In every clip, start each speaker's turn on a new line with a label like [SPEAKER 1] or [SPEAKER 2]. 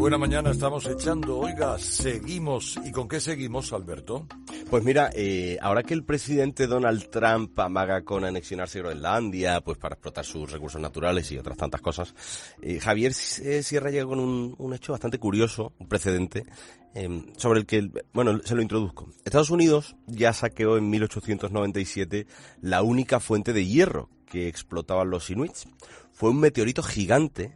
[SPEAKER 1] buena mañana estamos echando. Oiga, seguimos. ¿Y con qué seguimos, Alberto?
[SPEAKER 2] Pues mira, ahora que el presidente Donald Trump amaga con anexionarse Groenlandia, pues para explotar sus recursos naturales y otras tantas cosas, Javier Sierra llega con un hecho bastante curioso, un precedente, sobre el que, bueno, se lo introduzco. Estados Unidos ya saqueó en 1897 la única fuente de hierro que explotaban los inuits. Fue un meteorito gigante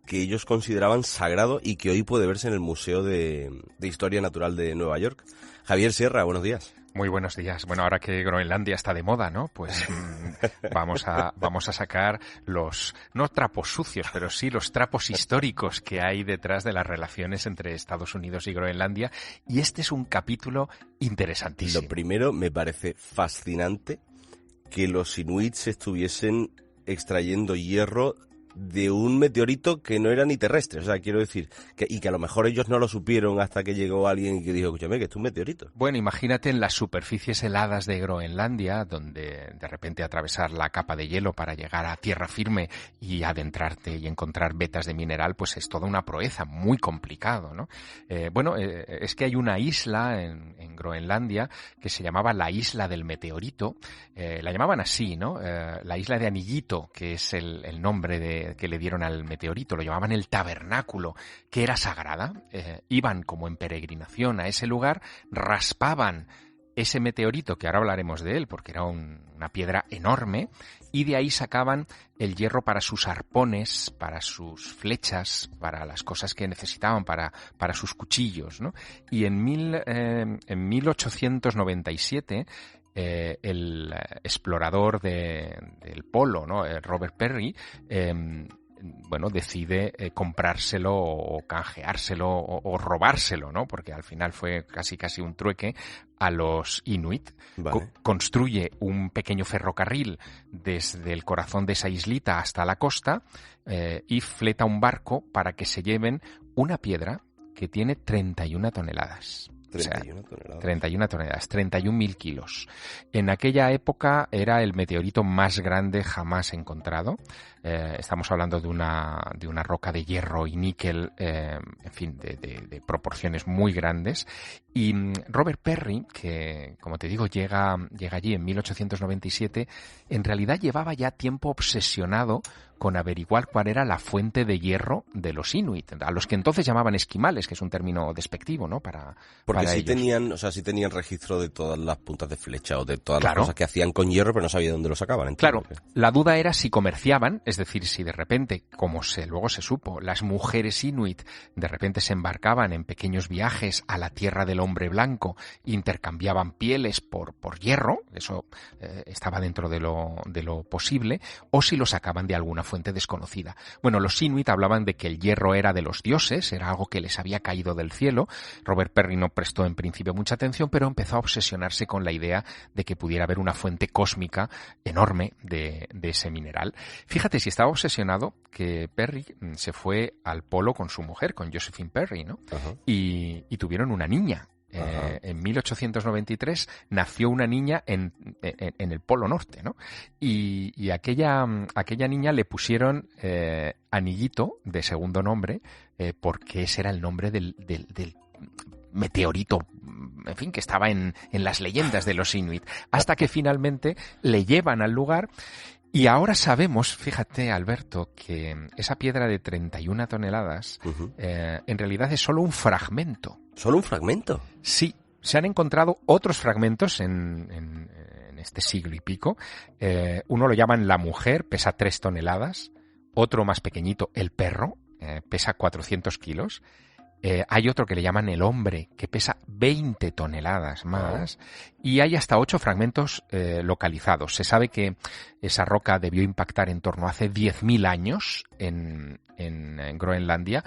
[SPEAKER 2] que ellos consideraban sagrado y que hoy puede verse en el Museo de Historia Natural de Nueva York. Javier Sierra, buenos días.
[SPEAKER 3] Muy buenos días. Bueno, ahora que Groenlandia está de moda, ¿no? Pues vamos a sacar los, no trapos sucios, pero sí los trapos históricos que hay detrás de las relaciones entre Estados Unidos y Groenlandia. Y este es un capítulo interesantísimo.
[SPEAKER 2] Lo primero, me parece fascinante que los inuits estuviesen extrayendo hierro de un meteorito que no era ni terrestre, o sea, quiero decir, y que a lo mejor ellos no lo supieron hasta que llegó alguien y que dijo, escúchame, que esto es un meteorito.
[SPEAKER 3] Bueno, imagínate en las superficies heladas de Groenlandia, donde de repente atravesar la capa de hielo para llegar a tierra firme y adentrarte y encontrar vetas de mineral, pues es toda una proeza, muy complicado, ¿no? Es que hay una isla en Groenlandia que se llamaba la Isla del Meteorito, la llamaban así, ¿no? La Isla de Anillito, que es el nombre que le dieron al meteorito, lo llamaban el tabernáculo, que era sagrada. Iban como en peregrinación a ese lugar, raspaban ese meteorito, que ahora hablaremos de él, porque era una piedra enorme, y de ahí sacaban el hierro para sus arpones, para sus flechas, para las cosas que necesitaban, para sus cuchillos, ¿no? Y en 1897... el explorador del polo, ¿no? Robert Peary, decide comprárselo o canjeárselo o robárselo, ¿no? Porque al final fue casi un trueque a los inuit.
[SPEAKER 2] Vale.
[SPEAKER 3] Construye un pequeño ferrocarril desde el corazón de esa islita hasta la costa y fleta un barco para que se lleven una piedra que tiene 31 toneladas.
[SPEAKER 2] 31 toneladas.
[SPEAKER 3] 31 toneladas, 31.000 kilos. En aquella época era el meteorito más grande jamás encontrado. Estamos hablando de una roca de hierro y níquel, de proporciones muy grandes. Y Robert Peary, que como te digo llega allí en 1897, en realidad llevaba ya tiempo obsesionado con averiguar cuál era la fuente de hierro de los inuit, a los que entonces llamaban esquimales, que es un término despectivo, ¿no?
[SPEAKER 2] Porque
[SPEAKER 3] sí
[SPEAKER 2] tenían registro de todas las puntas de flecha o de todas
[SPEAKER 3] las
[SPEAKER 2] cosas que hacían con hierro, pero no sabía dónde lo sacaban.
[SPEAKER 3] Claro, la duda era si comerciaban, es decir, si de repente, como luego se supo, las mujeres inuit de repente se embarcaban en pequeños viajes a la tierra del hombre blanco, intercambiaban pieles por hierro, eso estaba dentro de lo posible, o si lo sacaban de alguna fuente desconocida. Bueno, los inuit hablaban de que el hierro era de los dioses, era algo que les había caído del cielo. Robert Peary no prestó en principio mucha atención, pero empezó a obsesionarse con la idea de que pudiera haber una fuente cósmica enorme de ese mineral. Fíjate, si estaba obsesionado, que Peary se fue al polo con su mujer, con Josephine Peary, ¿no? Uh-huh. Y tuvieron una niña. En 1893 nació una niña en el Polo Norte, ¿no? Y aquella niña le pusieron Anillito, de segundo nombre, porque ese era el nombre del meteorito, en fin, que estaba en las leyendas de los inuit, hasta que finalmente le llevan al lugar. Y ahora sabemos, fíjate, Alberto, que esa piedra de 31 toneladas en realidad es solo un fragmento.
[SPEAKER 2] ¿Solo un fragmento?
[SPEAKER 3] Sí, se han encontrado otros fragmentos en este siglo y pico. Uno lo llaman la mujer, pesa 3 toneladas. Otro más pequeñito, el perro, pesa 400 kilos. Hay otro que le llaman el hombre, que pesa 20 toneladas más. Y hay hasta 8 fragmentos localizados. Se sabe que esa roca debió impactar en torno a hace 10.000 años en Groenlandia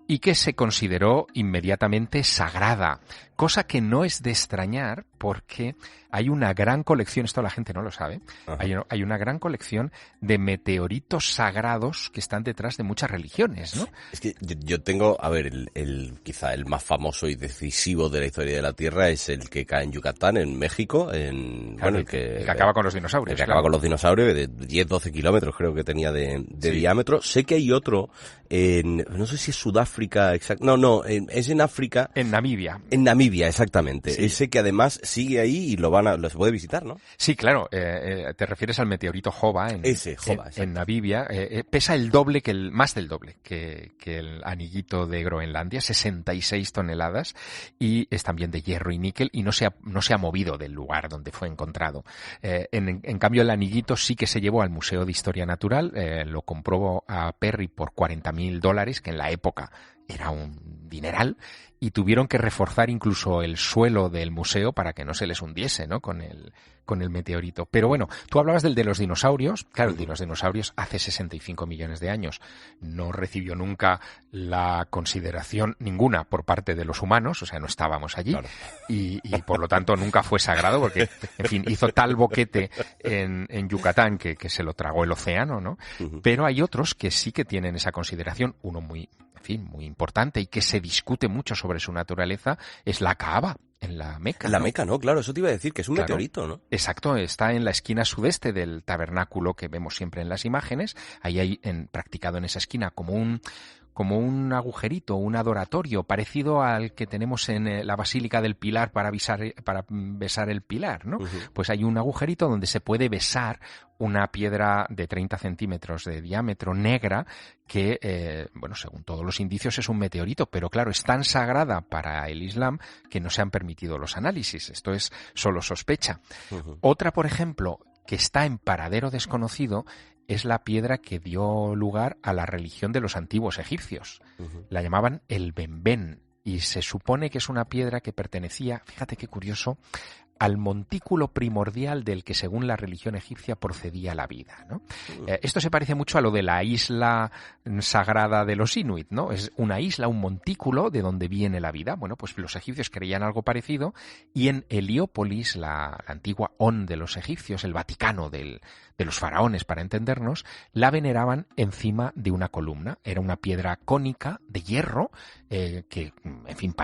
[SPEAKER 3] y que se consideró inmediatamente sagrada, cosa que no es de extrañar porque hay una gran colección, esto la gente no lo sabe, hay una gran colección de meteoritos sagrados que están detrás de muchas religiones, ¿no?
[SPEAKER 2] Es que yo tengo, a ver, quizá el más famoso y decisivo de la historia de la Tierra es el que cae en Yucatán, en México,
[SPEAKER 3] claro, el que acaba con los dinosaurios.
[SPEAKER 2] El que acaba con los dinosaurios, de 10-12 kilómetros creo que tenía de diámetro. Sé que hay otro no sé si es Sudáfrica, es en África.
[SPEAKER 3] En Namibia.
[SPEAKER 2] En Namibia, exactamente.
[SPEAKER 3] Sí.
[SPEAKER 2] Ese que además sigue ahí y lo se puede visitar, ¿no?
[SPEAKER 3] Sí, claro. Te refieres al meteorito Jova en Namibia. Pesa el doble más del doble que el anillito de Groenlandia, 66 toneladas, y es también de hierro y níquel, y no se ha movido del lugar donde fue encontrado. En cambio, el anillito sí que se llevó al Museo de Historia Natural, lo compró a Perry por $40,000, que en la época era un dineral, y tuvieron que reforzar incluso el suelo del museo para que no se les hundiese, ¿no?, con el meteorito. Pero bueno, tú hablabas del de los dinosaurios. Claro, el de los dinosaurios hace 65 millones de años no recibió nunca la consideración ninguna por parte de los humanos, o sea, no estábamos allí, claro. y por lo tanto nunca fue sagrado porque, en fin, hizo tal boquete en Yucatán que se lo tragó el océano, ¿no? Uh-huh. Pero hay otros que sí que tienen esa consideración. Uno muy importante y que se discute mucho sobre su naturaleza es la Kaaba, en la Meca.
[SPEAKER 2] La Meca, ¿no? Claro, eso te iba a decir, que es un meteorito, ¿no?
[SPEAKER 3] Exacto, está en la esquina sudeste del tabernáculo que vemos siempre en las imágenes. Ahí hay practicado en esa esquina como un agujerito, un adoratorio, parecido al que tenemos en la Basílica del Pilar para besar el Pilar, ¿no? Uh-huh. Pues hay un agujerito donde se puede besar una piedra de 30 centímetros de diámetro, negra, que, según todos los indicios es un meteorito, pero claro, es tan sagrada para el Islam que no se han permitido los análisis. Esto es solo sospecha. Uh-huh. Otra, por ejemplo, que está en paradero desconocido, es la piedra que dio lugar a la religión de los antiguos egipcios. Uh-huh. La llamaban el Benben, y se supone que es una piedra que pertenecía, fíjate qué curioso, al montículo primordial del que según la religión egipcia procedía la vida, ¿no? Esto se parece mucho a lo de la isla sagrada de los Inuit, ¿no? Es una isla, un montículo de donde viene la vida. Bueno, pues los egipcios creían algo parecido, y en Heliópolis, la antigua On de los egipcios, el Vaticano de los faraones, para entendernos, la veneraban encima de una columna. Era una piedra cónica de hierro que, en fin,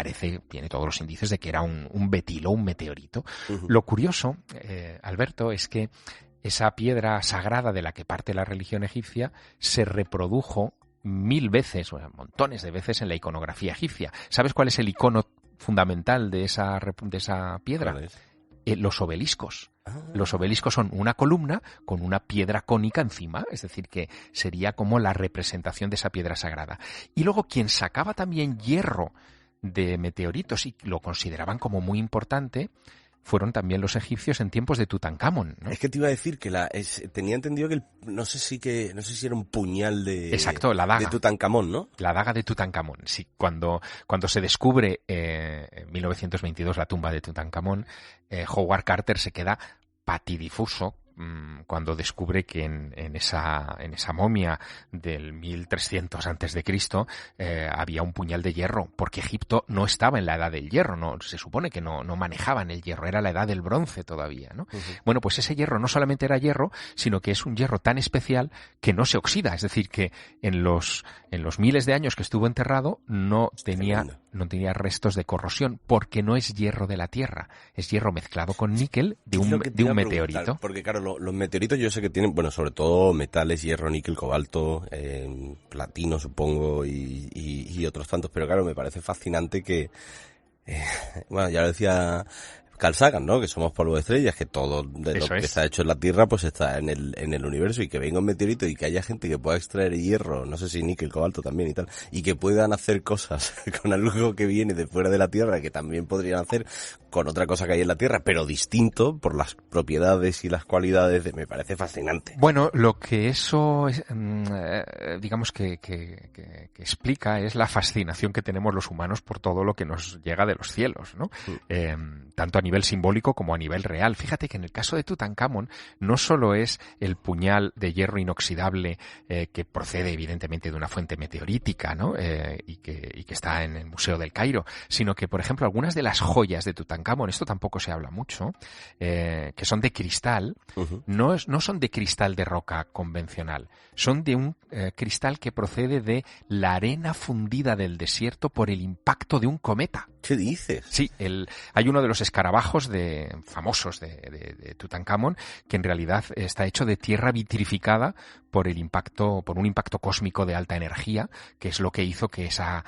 [SPEAKER 3] tiene todos los indicios de que era un betilo, un meteorito. Uh-huh. Lo curioso, Alberto, es que esa piedra sagrada de la que parte la religión egipcia se reprodujo 1000 veces, montones de veces, en la iconografía egipcia. ¿Sabes cuál es el icono fundamental de esa piedra? Los obeliscos. Los obeliscos son una columna con una piedra cónica encima, es decir, que sería como la representación de esa piedra sagrada. Y luego quien sacaba también hierro de meteoritos y lo consideraban como muy importante fueron también los egipcios en tiempos de Tutankamón, ¿no?
[SPEAKER 2] Es que te iba a decir que tenía entendido que no sé si era un puñal de...
[SPEAKER 3] Exacto, la daga.
[SPEAKER 2] De Tutankamón, ¿no?
[SPEAKER 3] La daga de Tutankamón, sí. Cuando se descubre en 1922 la tumba de Tutankamón, Howard Carter se queda patidifuso cuando descubre que en esa momia del 1300 antes de Cristo había un puñal de hierro, porque Egipto no estaba en la edad del hierro, no se supone que no manejaban el hierro, era la edad del bronce todavía, ¿no? Uh-huh. Bueno, pues ese hierro no solamente era hierro, sino que es un hierro tan especial que no se oxida, es decir, que en los miles de años que estuvo enterrado no tenía restos de corrosión, porque no es hierro de la Tierra, es hierro mezclado con níquel de un meteorito.
[SPEAKER 2] Porque claro, los meteoritos yo sé que tienen, sobre todo metales, hierro, níquel, cobalto, platino supongo, y otros tantos, pero claro, me parece fascinante que, ya lo decía Carl Sagan, ¿no? Que somos polvo de estrellas, que todo de lo que está hecho en la Tierra pues está en el universo, y que venga un meteorito y que haya gente que pueda extraer hierro, no sé si níquel, cobalto también y tal, y que puedan hacer cosas con algo que viene de fuera de la Tierra, que también podrían hacer con otra cosa que hay en la Tierra, pero distinto por las propiedades y las cualidades, me parece fascinante.
[SPEAKER 3] Bueno, lo que eso es, digamos que explica es la fascinación que tenemos los humanos por todo lo que nos llega de los cielos, ¿no? Tanto a nivel simbólico como a nivel real. Fíjate que en el caso de Tutankamón no solo es el puñal de hierro inoxidable que procede evidentemente de una fuente meteorítica, ¿no? Y que está en el Museo del Cairo, sino que, por ejemplo, algunas de las joyas de Tutankamón, esto tampoco se habla mucho, que son de cristal, uh-huh. no son de cristal de roca convencional, son de un cristal que procede de la arena fundida del desierto por el impacto de un cometa.
[SPEAKER 2] ¿Qué dices?
[SPEAKER 3] Sí, hay uno de los escarabajos trabajos famosos de Tutankamón, que en realidad está hecho de tierra vitrificada por un impacto cósmico de alta energía, que es lo que hizo que esa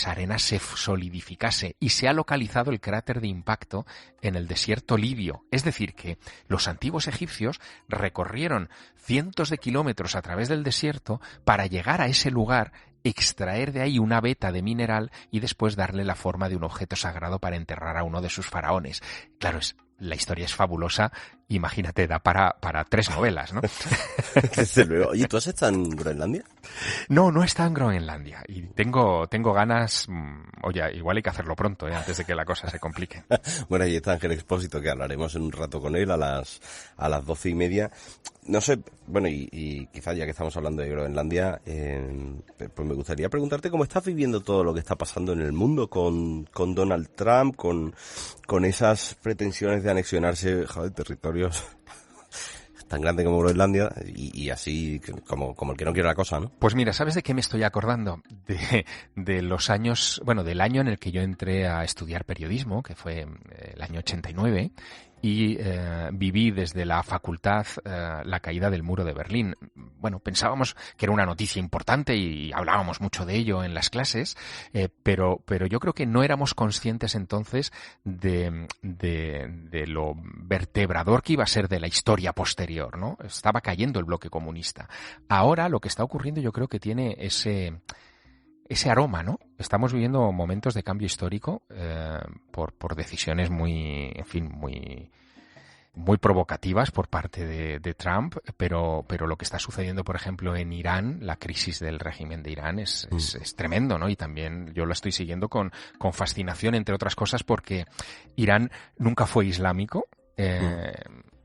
[SPEAKER 3] arena se solidificase, y se ha localizado el cráter de impacto en el desierto libio. Es decir, que los antiguos egipcios recorrieron cientos de kilómetros a través del desierto para llegar a ese lugar, extraer de ahí una veta de mineral y después darle la forma de un objeto sagrado para enterrar a uno de sus faraones. Claro, la historia es fabulosa, imagínate, da para 3 novelas, ¿no?
[SPEAKER 2] Desde luego. Oye, ¿tú has estado en Groenlandia?
[SPEAKER 3] No he estado en Groenlandia y tengo ganas, oye, igual hay que hacerlo pronto, antes de que la cosa se complique.
[SPEAKER 2] Bueno, ahí está Ángel Expósito, que hablaremos en un rato con él a las 12:30. No sé, bueno, y quizás ya que estamos hablando de Groenlandia, pues me gustaría preguntarte cómo estás viviendo todo lo que está pasando en el mundo con Donald Trump, con esas pretensiones de anexionarse, territorios tan grandes como Groenlandia y así como el que no quiere la cosa, ¿no?
[SPEAKER 3] Pues mira, ¿sabes de qué me estoy acordando? De los años, bueno, del año en el que yo entré a estudiar periodismo, que fue el año 89, y viví desde la facultad la caída del muro de Berlín. Bueno, pensábamos que era una noticia importante y hablábamos mucho de ello en las clases, pero yo creo que no éramos conscientes entonces de lo vertebrador que iba a ser de la historia posterior, ¿no? Estaba cayendo el bloque comunista. Ahora lo que está ocurriendo yo creo que tiene ese aroma, ¿no? Estamos viviendo momentos de cambio histórico por decisiones muy provocativas por parte de Trump, pero lo que está sucediendo, por ejemplo, en Irán, la crisis del régimen de Irán es tremendo, ¿no? Y también yo lo estoy siguiendo con fascinación, entre otras cosas, porque Irán nunca fue islámico.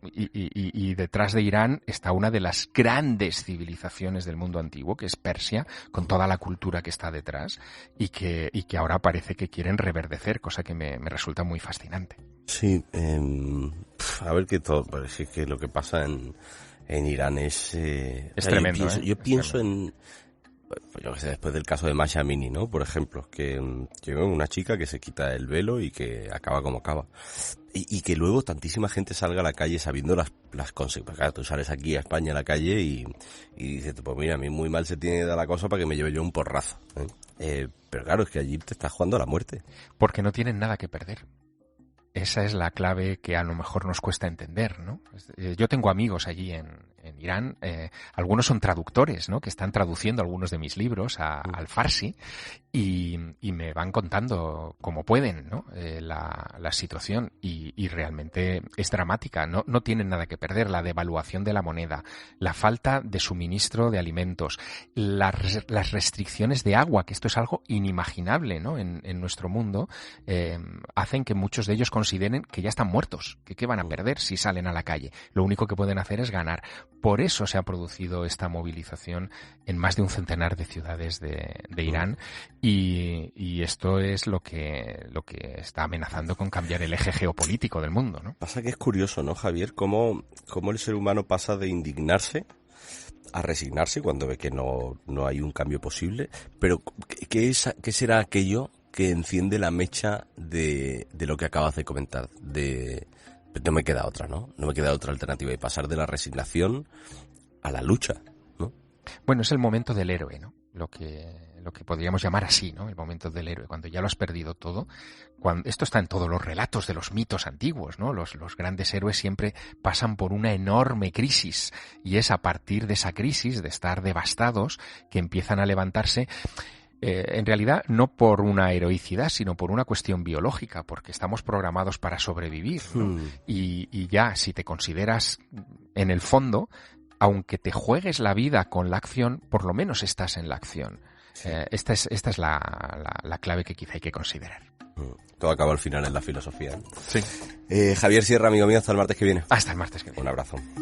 [SPEAKER 3] Y detrás de Irán está una de las grandes civilizaciones del mundo antiguo, que es Persia, con toda la cultura que está detrás y que ahora parece que quieren reverdecer, cosa que me resulta muy fascinante.
[SPEAKER 2] Sí, a ver que parece que lo que pasa en Irán es
[SPEAKER 3] tremendo.
[SPEAKER 2] Yo pienso en, pues yo que sé, después del caso de Masha Amini, ¿no? Por ejemplo, que una chica que se quita el velo y que acaba como acaba. Y que luego tantísima gente salga a la calle sabiendo las consecuencias. Claro, tú sales aquí a España a la calle y dices, pues mira, a mí muy mal se tiene que dar la cosa para que me lleve yo un porrazo, ¿eh? Pero claro, es que allí te estás jugando a la muerte.
[SPEAKER 3] Porque no tienen nada que perder. Esa es la clave que a lo mejor nos cuesta entender, ¿no? Yo tengo amigos allí en Irán, algunos son traductores, ¿no? Que están traduciendo algunos de mis libros al farsi y me van contando como pueden, ¿no? La situación y realmente es dramática. No tienen nada que perder. La devaluación de la moneda, la falta de suministro de alimentos, las restricciones de agua, que esto es algo inimaginable, ¿no? En nuestro mundo, hacen que muchos de ellos consideren que ya están muertos, que qué van a perder si salen a la calle. Lo único que pueden hacer es ganar. Por eso se ha producido esta movilización en más de un centenar de ciudades de Irán y esto es lo que está amenazando con cambiar el eje geopolítico del mundo, ¿no?
[SPEAKER 2] Pasa que es curioso, ¿no, Javier? Cómo el ser humano pasa de indignarse a resignarse cuando ve que no hay un cambio posible, pero ¿qué será aquello que enciende la mecha de lo que acabas de comentar? No me queda otra, ¿no? No me queda otra alternativa y pasar de la resignación a la lucha, ¿no?
[SPEAKER 3] Bueno, es el momento del héroe, ¿no? Lo que podríamos llamar así, ¿no? El momento del héroe, cuando ya lo has perdido todo. Esto está en todos los relatos de los mitos antiguos, ¿no? Los grandes héroes siempre pasan por una enorme crisis y es a partir de esa crisis, de estar devastados, que empiezan a levantarse. En realidad no por una heroicidad, sino por una cuestión biológica, porque estamos programados para sobrevivir, ¿no? Y ya, si te consideras en el fondo, aunque te juegues la vida con la acción, por lo menos estás en la acción. Sí. Esta es la clave que quizá hay que considerar.
[SPEAKER 2] Todo acaba al final en la filosofía, ¿eh?
[SPEAKER 3] Sí.
[SPEAKER 2] Javier Sierra, amigo mío, hasta el martes que viene.
[SPEAKER 3] Hasta el martes que viene.
[SPEAKER 2] Un abrazo.